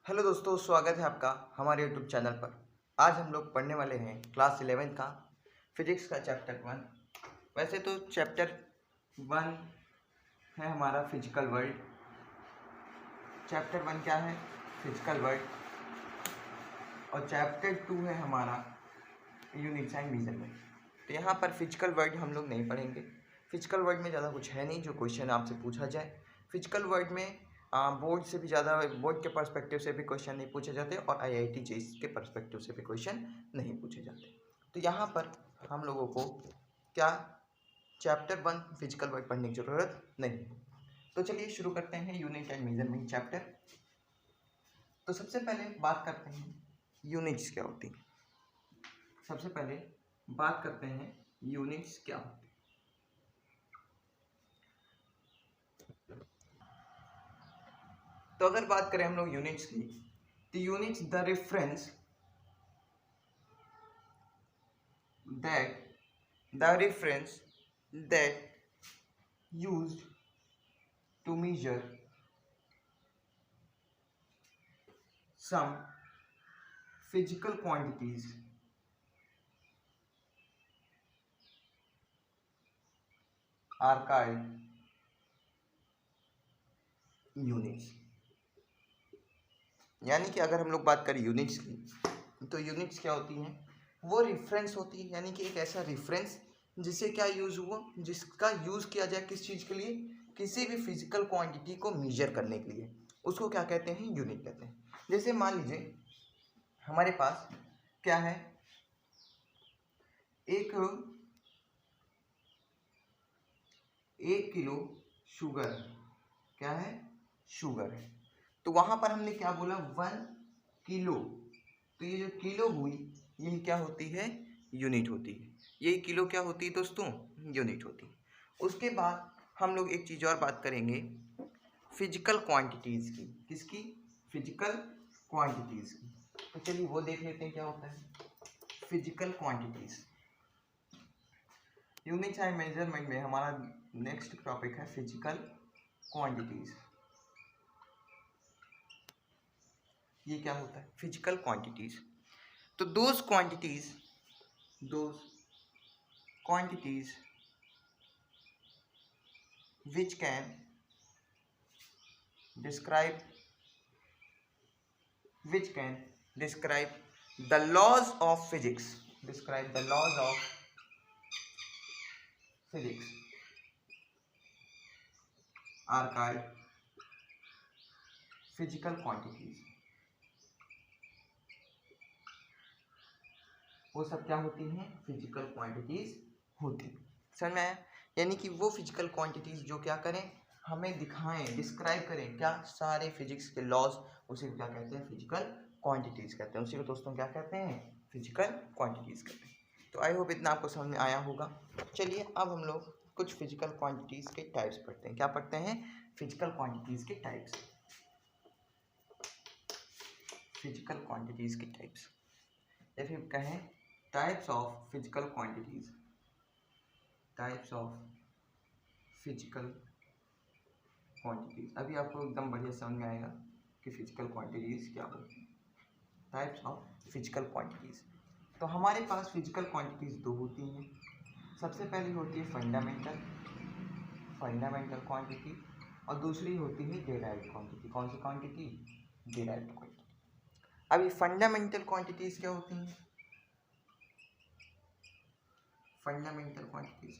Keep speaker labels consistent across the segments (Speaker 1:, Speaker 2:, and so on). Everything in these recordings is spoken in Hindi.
Speaker 1: हेलो दोस्तों, स्वागत है आपका हमारे यूट्यूब चैनल पर। आज हम लोग पढ़ने वाले हैं क्लास 11 का फिजिक्स का चैप्टर 1। वैसे तो चैप्टर 1 है हमारा फिजिकल वर्ल्ड। चैप्टर 1 क्या है? Physical world. और चैप्टर 2 है हमारा यूनिट्स एंड मेजरमेंट। तो यहाँ पर फिजिकल वर्ल्ड हम लोग नहीं पढ़ेंगे। फिजिकल वर्ल्ड में ज़्यादा कुछ है नहीं जो क्वेश्चन आपसे पूछा जाए। फिजिकल वर्ल्ड में बोर्ड से भी ज़्यादा, बोर्ड के पर्सपेक्टिव से भी क्वेश्चन नहीं पूछे जाते और आईआईटी जेईई के पर्सपेक्टिव से भी क्वेश्चन नहीं पूछे जाते। तो यहाँ पर हम लोगों को क्या चैप्टर 1 फिजिकल वर्ल्ड पढ़ने की ज़रूरत नहीं है। तो चलिए शुरू करते हैं यूनिट एंड मेजरमेंट चैप्टर। तो सबसे पहले बात करते हैं यूनिट्स क्या होती है। सबसे पहले बात करते हैं यूनिट्स क्या होती है। तो अगर बात करें हम लोग यूनिट्स की, तो units the reference that used to measure some physical quantities are called units. यानी कि अगर हम लोग बात करें यूनिट्स की, तो यूनिट्स क्या होती हैं? वो रेफरेंस होती है, यानी कि एक ऐसा रेफरेंस जिसे क्या यूज़ हुआ, जिसका यूज़ किया जाए किस चीज़ के लिए? किसी भी फिजिकल क्वांटिटी को मेजर करने के लिए, उसको क्या कहते हैं? यूनिट कहते हैं। जैसे मान लीजिए हमारे पास क्या है, एक 1 किलो शुगर है। क्या है? शुगर है। तो वहां पर हमने क्या बोला? 1 किलो। तो ये जो किलो हुई, ये क्या होती है? यूनिट होती है। ये किलो क्या होती है दोस्तों? यूनिट होती है। उसके बाद हम लोग एक चीज़ और बात करेंगे फिजिकल क्वांटिटीज़ की। किसकी? फिजिकल क्वांटिटीज़ की। तो चलिए वो देख लेते हैं क्या होता है physical quantities. Units and measurement में हमारा नेक्स्ट टॉपिक है फिजिकल क्वांटिटीज़। ये क्या होता है? Physical quantities. तो those quantities which can describe the laws of physics, are called physical quantities। वो सब क्या होती हैं? फिजिकल क्वांटिटीज होती हैं। समझ में आया? यानी कि वो फिजिकल क्वांटिटीज जो क्या करें, हमें दिखाएं, डिस्क्राइब करें क्या? सारे फिजिक्स के लॉज, उसे क्या कहते हैं? फिजिकल क्वांटिटीज कहते हैं। उसी को दोस्तों क्या कहते हैं? फिजिकल क्वांटिटीज कहते हैं। तो आई होप इतना आपको समझ में आया होगा। चलिए अब हम लोग कुछ फिजिकल क्वांटिटीज के टाइप्स पढ़ते हैं। क्या पढ़ते हैं? फिजिकल क्वांटिटीज के टाइप्स। फिजिकल क्वांटिटीज के टाइप्स, या फिर कहें टाइप्स ऑफ फिजिकल क्वांटिटीज। अभी आपको एकदम बढ़िया समझ में आएगा कि फिजिकल क्वांटिटीज क्या होती है। Types of physical quantities. तो हमारे पास फिजिकल क्वांटिटीज दो होती हैं। सबसे पहली होती है फंडामेंटल क्वांटिटी, और दूसरी होती है डेराइव्ड क्वांटिटी। कौन सी क्वांटिटी? Derived quantity. अभी फंडामेंटल क्वांटिटीज क्या होती हैं? फंडामेंटल क्वांटिटीज,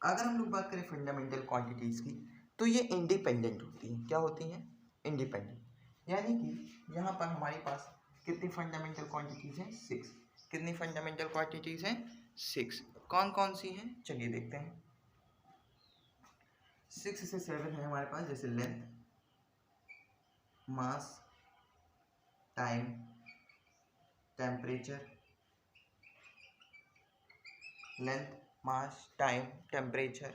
Speaker 1: अगर हम लोग बात करें फंडामेंटल क्वांटिटीज की, तो ये इंडिपेंडेंट होती हैं। क्या होती हैं? इंडिपेंडेंट। यानी कि यहाँ पर हमारे पास कितनी फंडामेंटल क्वांटिटीज हैं? 6। कितनी फंडामेंटल क्वांटिटीज हैं? 6। कौन कौन सी हैं? चलिए देखते हैं। 6 से 7 है हमारे पास, जैसे length, mass, time, temperature. Length, mass, time, temperature,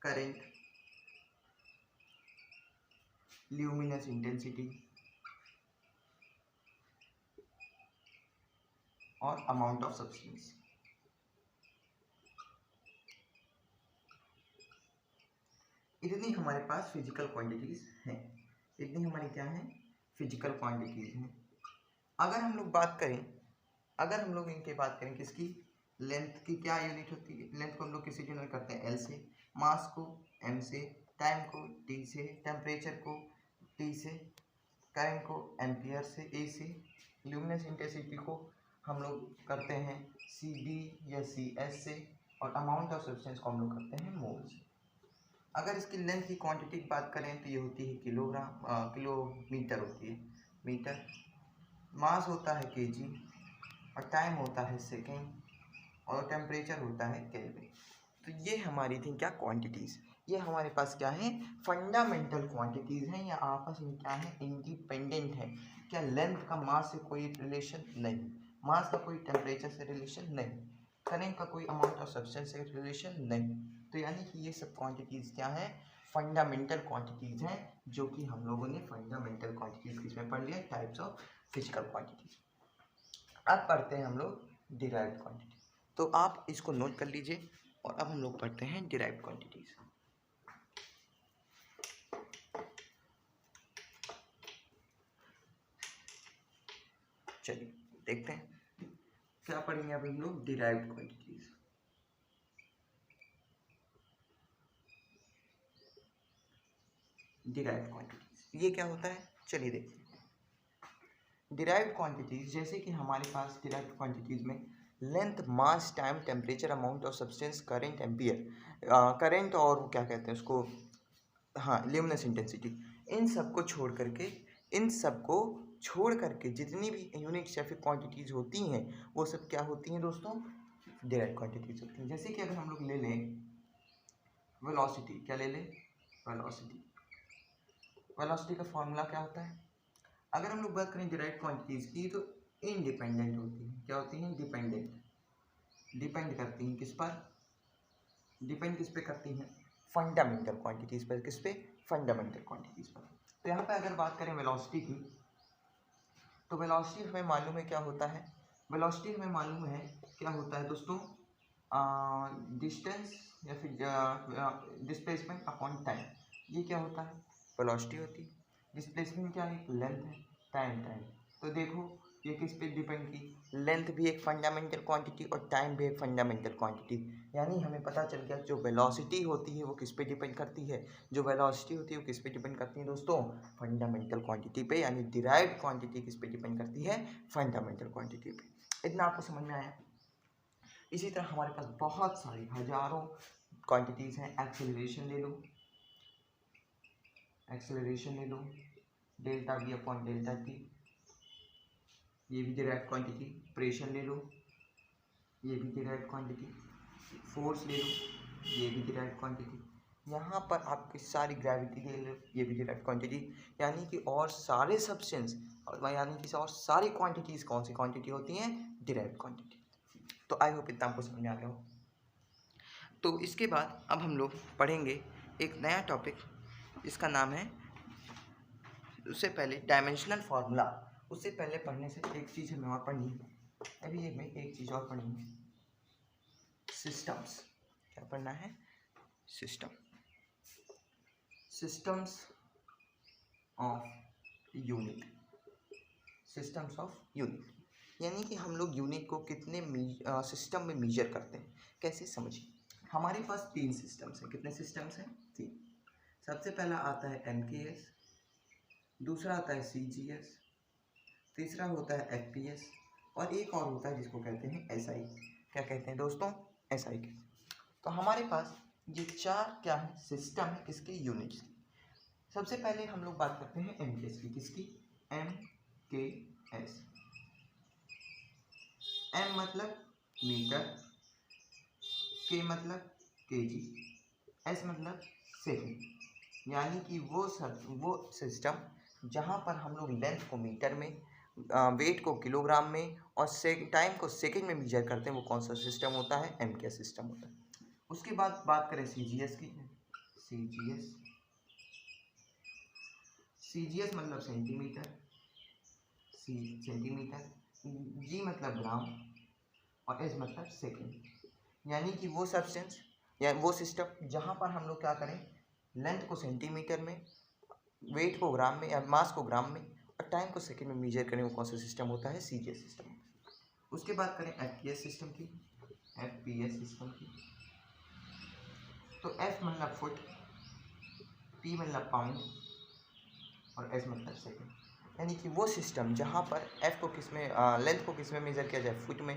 Speaker 1: current, luminous intensity और अमाउंट ऑफ सब्सटेंस। इतनी हमारे पास फिजिकल क्वांटिटीज़ हैं, इतनी हमारी क्या है, फिजिकल क्वांटिटीज़ हैं। अगर हम लोग बात करें, अगर हम लोग इनके बात करें किसकी, लेंथ की क्या यूनिट होती है, लेंथ को हम लोग किसी यूनिट करते हैं एल से, मास को एम से, टाइम को टी से, टेम्परेचर को टी से, करंट को एम्पियर से, ए से, ल्यूमिनस इंटेंसिटी को हम लोग करते हैं सी बी या सी एस से, और अमाउंट ऑफ सब्सटेंस को हम लोग करते हैं मोल से। अगर इसकी लेंथ की क्वांटिटी की बात करें तो ये होती है किलोमीटर होती है, मीटर, मास होता है केजी, और टाइम होता है सेकेंड, और टेम्परेचर होता है केल्विन। तो ये हमारी थी क्या, क्वांटिटीज़। ये हमारे पास क्या है, फंडामेंटल क्वांटिटीज़ हैं, या आपस में क्या है, इंडिपेंडेंट है। क्या लेंथ का मास से कोई रिलेशन नहीं, मास का कोई टेम्परेचर से रिलेशन नहीं, करंट का कोई अमाउंट ऑफ सब्सटेंस से रिलेशन नहीं। तो यानी कि ये सब क्वांटिटीज़ क्या है, फंडामेंटल क्वांटिटीज़ हैं, जो कि हम लोगों ने फंडामेंटल क्वांटिटीज़ किसमें पढ़ लिया, टाइप्स ऑफ फिजिकल क्वांटिटीज़। अब पढ़ते हैं हम लोग डिराइव्ड क्वांटिटी। तो आप इसको नोट कर लीजिए, और अब हम लोग पढ़ते हैं डिराइव्ड क्वांटिटीज। चलिए देखते हैं क्या पढ़ेंगे अब हम लोग, डिराइव्ड क्वांटिटीज। डिराइव्ड क्वांटिटीज ये क्या होता है, चलिए देखते हैं। डिराइव्ड क्वांटिटीज, जैसे कि हमारे पास डिराइव्ड क्वांटिटीज में length, mass, time, temperature, amount of substance, current, ampere, current और क्या कहते हैं उसको, हाँ, ल्यूमिनस इंटेंसिटी, इन सब को छोड़ करके जितनी भी यूनिट्स या फिर क्वांटिटीज होती हैं वो सब क्या होती हैं दोस्तों, डिराइव्ड क्वांटिटीज होती हैं। जैसे कि अगर हम लोग ले लें वेलोसिटी, क्या ले लें, वेलोसिटी, वेलोसिटी का फॉर्मूला क्या होता है। अगर हम लोग बात करें डिराइव्ड क्वांटिटीज की तो इंडिपेंडेंट होती हैं, क्या होती हैं, डिपेंडेंट, डिपेंड करती हैं किस पर, डिपेंड किस पे करती हैं, फंडामेंटल क्वांटिटीज़ पर, किस पे, फंडामेंटल क्वांटिटीज़ पर। तो यहाँ पे अगर बात करें वेलोसिटी की, तो वेलोसिटी हमें मालूम है क्या होता है, वेलोसिटी हमें मालूम है क्या होता है दोस्तों, डिस्टेंस या फिर डिस्प्लेसमेंट अपॉन टाइम। ये क्या होता है, वेलोसिटी होती है, डिस्प्लेसमेंट क्या है, लेंथ है, टाइम, तो देखो ये किस पे डिपेंड की, लेंथ भी एक फंडामेंटल क्वांटिटी और टाइम भी एक फंडामेंटल क्वांटिटी। यानी हमें पता चल गया जो वेलोसिटी होती है वो किस पे डिपेंड करती है, जो वेलोसिटी होती है वो किस पे डिपेंड करती है दोस्तों, फंडामेंटल क्वांटिटी पे। यानी डिराइव्ड क्वांटिटी किस पे डिपेंड करती है, फंडामेंटल क्वांटिटी पे। इतना आपको समझ में आया। इसी तरह हमारे पास बहुत सारी हजारों क्वांटिटीज़ हैं। एक्सेलरेशन ले लो, एक्सेलरेशन ले लो, delta V upon delta T, ये भी डिराइव्ड क्वांटिटी। प्रेशर ले लो, ये भी डिराइव्ड क्वांटिटी। फोर्स ले लो, ये भी डिराइव्ड क्वांटिटी। यहाँ पर आपकी सारी ग्रेविटी ले लो, ये भी डिराइव्ड क्वांटिटी। यानी कि और सारे सब्सटेंस यानी कि और सारी क्वांटिटीज़ कौन सी क्वांटिटी होती हैं, डिराइव्ड क्वांटिटी। तो आई होप इतना आपको समझ में आ गया हो। तो इसके बाद अब हम लोग पढ़ेंगे एक नया टॉपिक, इसका नाम है, उससे पहले डायमेंशनल फार्मूला। उससे पहले पढ़ने से एक चीज़ हमें और पढ़नी है, अभी एक में एक चीज़ और पढ़नी है, सिस्टम्स। क्या पढ़ना है, system, systems of unit, systems of unit. यानी कि हम लोग यूनिट को कितने सिस्टम में मेजर करते हैं, कैसे समझिए। हमारे पास 3 सिस्टम्स हैं। कितने सिस्टम्स हैं, 3। सबसे पहला आता है MKS, दूसरा आता है CGS, तीसरा होता है FPS, और एक और होता है जिसको कहते हैं SI। क्या कहते हैं दोस्तों, SI के। तो हमारे पास ये 4 क्या है, सिस्टम है, किसकी, यूनिट्स की। सबसे पहले हम लोग बात करते हैं MKS की, किसकी, MKS। M मतलब मीटर, K मतलब केजी, S मतलब सेकेंड। यानी कि वो सिस्टम जहाँ पर हम लोग लेंथ को मीटर में, वेट को किलोग्राम में और टाइम को सेकेंड में मेजर करते हैं, वो कौन सा सिस्टम होता है, MKS सिस्टम होता है। उसके बाद बात करें CGS की, CGS मतलब सेंटीमीटर, सेंटीमीटर, G मतलब ग्राम, और S मतलब सेकेंड। यानी कि वो सब्सटेंस या वो सिस्टम जहाँ पर हम लोग क्या करें, लेंथ को सेंटीमीटर में, वेट को ग्राम में या मास को ग्राम में, और टाइम को सेकंड में मेजर करें, वो कौन सा सिस्टम होता है? CGS system. उसके बाद करें एफपीएस सिस्टम की, एफपीएस सिस्टम की। तो एफ मतलब फुट, पी मतलब पाउंड और एस मतलब सेकंड, यानी कि वो सिस्टम जहाँ पर एफ को किस में, लेंथ को किस में मेजर किया जाए? फुट में,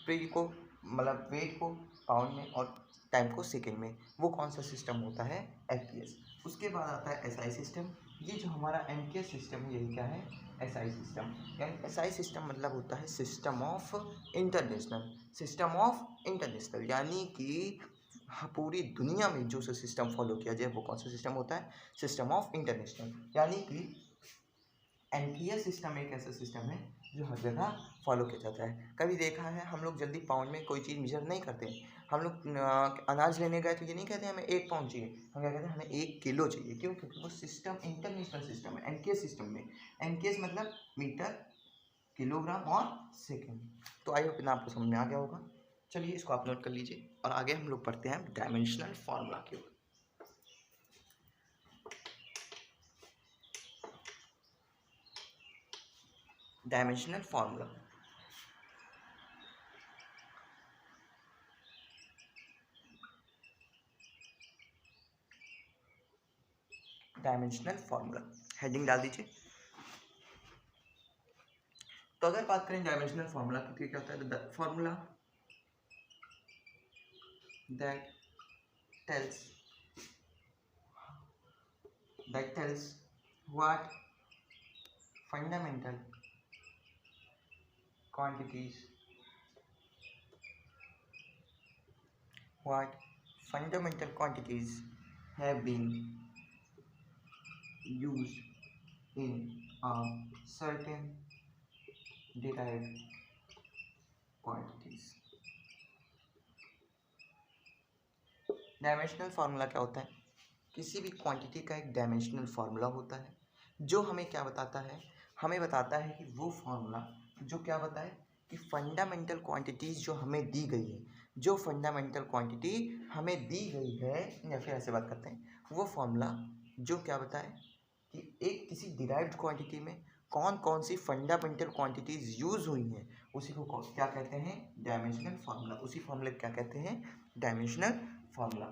Speaker 1: पी को मतलब वेट को पाउंड में, और टाइम को सेकंड में, वो कौन सा सिस्टम होता है? एफपीएस। उसके बाद आता है एसआई सिस्टम। ये जो हमारा एमकेएस सिस्टम है, यही क्या है? SI system. यानी एसआई सिस्टम मतलब होता है system of international, system of international, यानी कि पूरी दुनिया में जो सा सिस्टम फॉलो किया जाए वो कौन सा सिस्टम होता है? System of international. यानी कि एनपीएस सिस्टम एक ऐसा सिस्टम है जो हर जगह फॉलो किया जाता है। कभी देखा है हम लोग जल्दी पाउंड में कोई चीज़ मेजर नहीं करते। हम लोग अनाज लेने गए तो ये नहीं कहते हमें 1 पाउंड चाहिए, हम क्या कहते हैं? हमें 1 किलो चाहिए। क्यों? क्योंकि वो सिस्टम इंटरनेशनल सिस्टम है एनकेएस सिस्टम में। एनकेएस मतलब मीटर, किलोग्राम और सेकेंड। तो आई होप ना आपको समझ में आ गया होगा। चलिए इसको आप नोट कर लीजिए और आगे हम लोग पढ़ते हैं डायमेंशनल फार्मूला की ओर। Dimensional formula, dimensional formula heading डाल दीजिए। तो अगर बात करें डायमेंशनल फार्मूला की, क्या होता है? The formula that tells what fundamental quantities have been used in a certain derived quantities। Dimensional formula क्या होता है? किसी भी क्वांटिटी का एक डायमेंशनल फार्मूला होता है जो हमें क्या बताता है? हमें बताता है कि वो फार्मूला जो क्या बताए कि फंडामेंटल क्वांटिटीज़ जो हमें दी गई है, जो फंडामेंटल क्वांटिटी हमें दी गई है, या फिर ऐसे बात करते हैं, वो फार्मूला जो क्या बताए कि एक किसी डिराइव्ड क्वांटिटी में कौन कौन सी फंडामेंटल क्वांटिटीज़ यूज़ हुई हैं, उसी को क्या कहते हैं? Dimensional formula. उसी फार्मूले को क्या कहते हैं? Dimensional formula.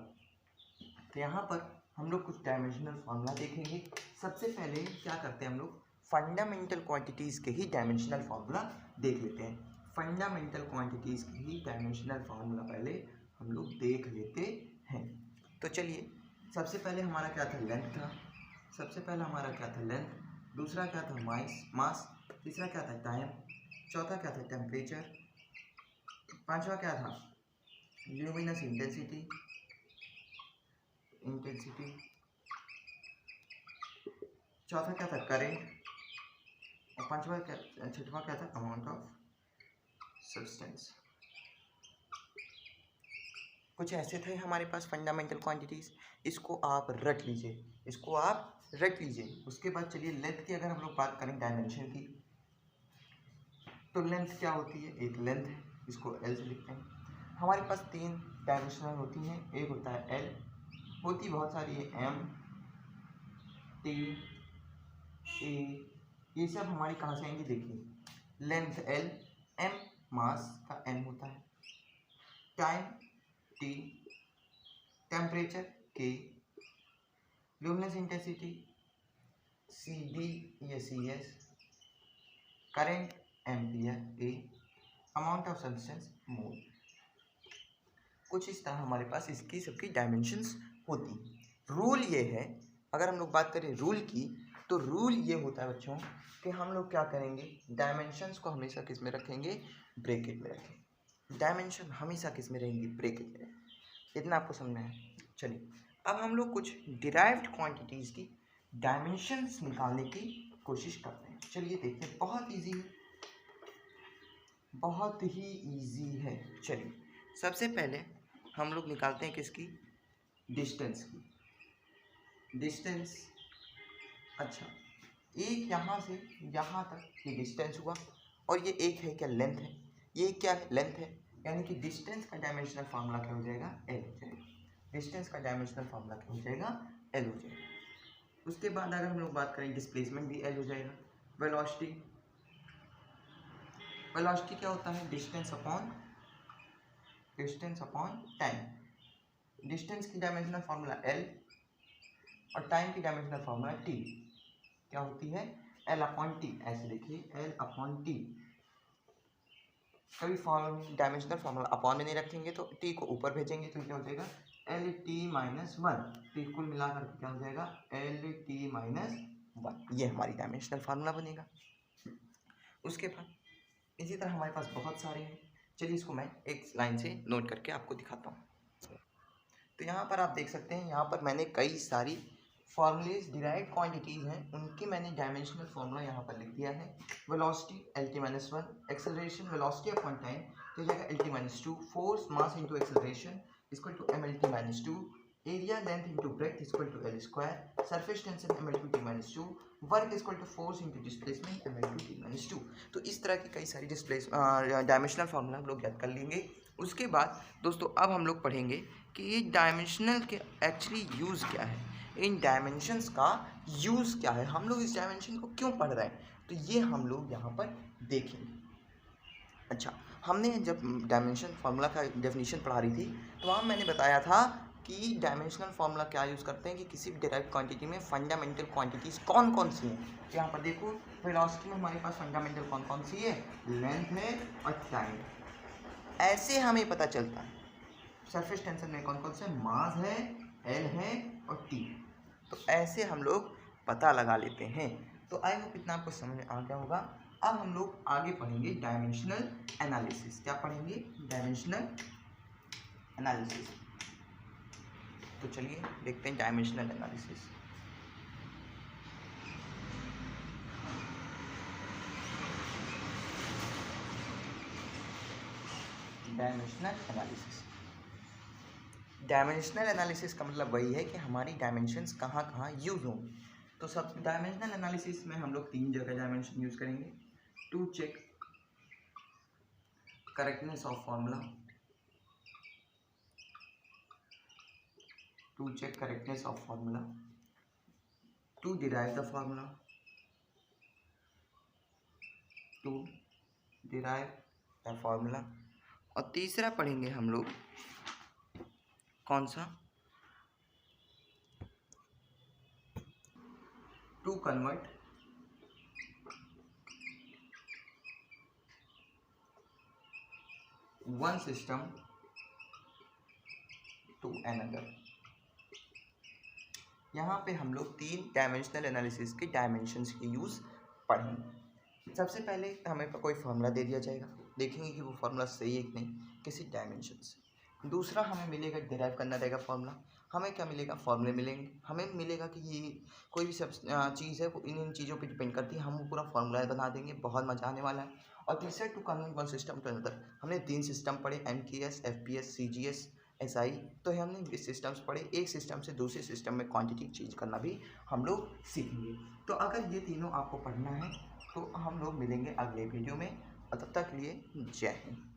Speaker 1: तो यहाँ पर हम लोग कुछ डायमेंशनल फार्मूला देखेंगे। सबसे पहले क्या करते हैं हम लोग? फंडामेंटल क्वांटिटीज़ के ही डायमेंशनल फार्मूला देख लेते हैं। फंडामेंटल क्वांटिटीज़ के ही डायमेंशनल फार्मूला पहले हम लोग देख लेते हैं। तो चलिए, सबसे पहले हमारा क्या था? लेंथ था। सबसे पहला हमारा क्या था? लेंथ। दूसरा क्या था? मास। तीसरा क्या था? टाइम। चौथा क्या था? टेम्परेचर। पांचवा क्या था? Luminous intensity. चौथा क्या था? करेंट। और पांचवा क्या, छठवां क्या था? Amount of substance. कुछ ऐसे थे हमारे पास फंडामेंटल क्वांटिटीज़। इसको आप रट लीजिए, इसको आप रट लीजिए। उसके बाद चलिए लेंथ की अगर हम लोग बात करें, डायमेंशन की, तो लेंथ क्या होती है? एक लेंथ है, इसको एल से लिखते हैं। हमारे पास 3 डायमेंशनल होती हैं। एक होता है एल, होती बहुत सारी है एम, टी, ए, ये सब हमारी कहाँ से आएंगी? देखिए, लेंथ एल, एम मास का एम होता है, time T, temperature K, luminous intensity C D या C S, current ampere A, amount of substance mole. कुछ इस तरह हमारे पास इसकी सबकी डायमेंशंस होती हैं। रूल ये है, अगर हम लोग बात करें रूल की, तो रूल ये होता है बच्चों कि हम लोग क्या करेंगे? डायमेंशंस को हमेशा किस में रखेंगे? ब्रैकेट में रखेंगे। डायमेंशन हमेशा किस में रहेंगी? ब्रैकेट में रहेंगे। इतना आपको समझना है। चलिए, अब हम लोग कुछ डिराइव्ड क्वांटिटीज़ की डायमेंशंस निकालने की कोशिश करते हैं। चलिए देखते हैं, बहुत ईजी है, बहुत ही ईजी है। चलिए, सबसे पहले हम लोग निकालते हैं किसकी? डिस्टेंस की। डिस्टेंस, अच्छा, एक यहाँ से यहाँ तक ये डिस्टेंस हुआ, और ये एक है क्या? लेंथ है। ये क्या है? लेंथ है। यानी कि डिस्टेंस का डायमेंशनल फार्मूला क्या हो जाएगा? एल हो जाएगा। डिस्टेंस का डायमेंशनल फार्मूला क्या हो जाएगा? एल हो जाएगा। उसके बाद अगर हम लोग बात करें डिस्प्लेसमेंट भी एल हो जाएगा। वेलोसिटी क्या होता है? Distance upon time. डिस्टेंस की डायमेंशनल फार्मूला एल और टाइम की डायमेंशनल फार्मूला टी क्या होती है? L upon T. ऐसे देखिए एल अपॉन टी। कभी डायमेंशनल फार्मूला अपॉन में नहीं रखेंगे तो टी को ऊपर भेजेंगे तो क्या हो जाएगा? L T minus one. तो कुल मिलाकर क्या हो जाएगा? L T minus one. ये हमारी डायमेंशनल फार्मूला बनेगा। उसके बाद इसी तरह हमारे पास बहुत सारे हैं। चलिए इसको मैं एक लाइन से नोट करके आपको दिखाता हूँ। तो यहाँ पर आप देख सकते हैं, यहाँ पर मैंने कई सारी फॉर्मूलेज डिराइव्ड क्वांटिटीज़ हैं, उनकी मैंने डायमेंशनल फार्मूला यहाँ पर लिख दिया है। Velocity L T minus one, acceleration velocity upon time तो जाएगा L T minus two, force mass into acceleration equal to M L T minus two, area length into breadth equal to L square, surface tension M L two T minus two, work equal to force into displacement M L two T minus two. तो इस तरह की कई सारी डायमेंशनल फार्मूला हम लोग याद कर लेंगे। उसके बाद दोस्तों अब हम लोग पढ़ेंगे कि ये डायमेंशनल के एक्चुअली यूज़ क्या है, इन डायमेंशंस का यूज़ क्या है, हम लोग इस डायमेंशन को क्यों पढ़ रहे हैं, तो ये हम लोग यहाँ पर देखेंगे। अच्छा, हमने जब डायमेंशन फार्मूला का डेफिनेशन पढ़ा रही थी तो वहाँ मैंने बताया था कि डायमेंशनल फार्मूला क्या यूज़ करते हैं कि किसी भी डिराइव्ड क्वांटिटी में फंडामेंटल क्वांटिटीज़ कौन कौन सी हैं। यहाँ पर देखो वेलोसिटी में हमारे पास फंडामेंटल कौन कौन सी है? लेंथ है और टाइम। ऐसे हमें पता चलता है। सरफेस टेंशन में कौन कौन से? मास है, एल है और टी। तो ऐसे हम लोग पता लगा लेते हैं। तो आई होप इतना आपको समझ में आ गया होगा। अब हम लोग आगे पढ़ेंगे डायमेंशनल एनालिसिस। क्या पढ़ेंगे? Dimensional analysis. तो चलिए देखते हैं डायमेंशनल एनालिसिस। डायमेंशनल एनालिसिस का मतलब वही है कि हमारी डायमेंशंस कहाँ कहाँ यूज़ हों। तो सब डायमेंशनल एनालिसिस में हम लोग 3 जगह डायमेंशन यूज़ करेंगे। To check correctness of formula, to check correctness of formula, to derive the formula, to derive the formula, और तीसरा पढ़ेंगे हम लोग कौन सा? To convert one system to another. यहाँ पे हम लोग 3 डायमेंशनल एनालिसिस के डायमेंशंस के यूज़ पढ़ेंगे। सबसे पहले हमें कोई फार्मूला दे दिया जाएगा, देखेंगे कि वो फार्मूला सही है कि नहीं किसी डायमेंशन से। दूसरा हमें मिलेगा डिराइव करना रहेगा फार्मूला। हमें क्या मिलेगा? फार्मूले मिलेंगे। हमें मिलेगा कि ये कोई भी सब चीज़ है वो इन चीज़ों पे डिपेंड करती है। हम वो पूरा फार्मूला बना देंगे, बहुत मजा आने वाला है। और तीसरा to convert one system to another. हमने 3 सिस्टम पढ़े, MKS, FPS, CGS, SI। तो हमने इस सिस्टम्स पढ़े। एक सिस्टम से दूसरे सिस्टम में क्वांटिटी चेंज करना भी हम लोग सीखेंगे। तो अगर ये तीनों आपको पढ़ना है तो हम लोग मिलेंगे अगले वीडियो में, और तब तक के लिए जय हिंद।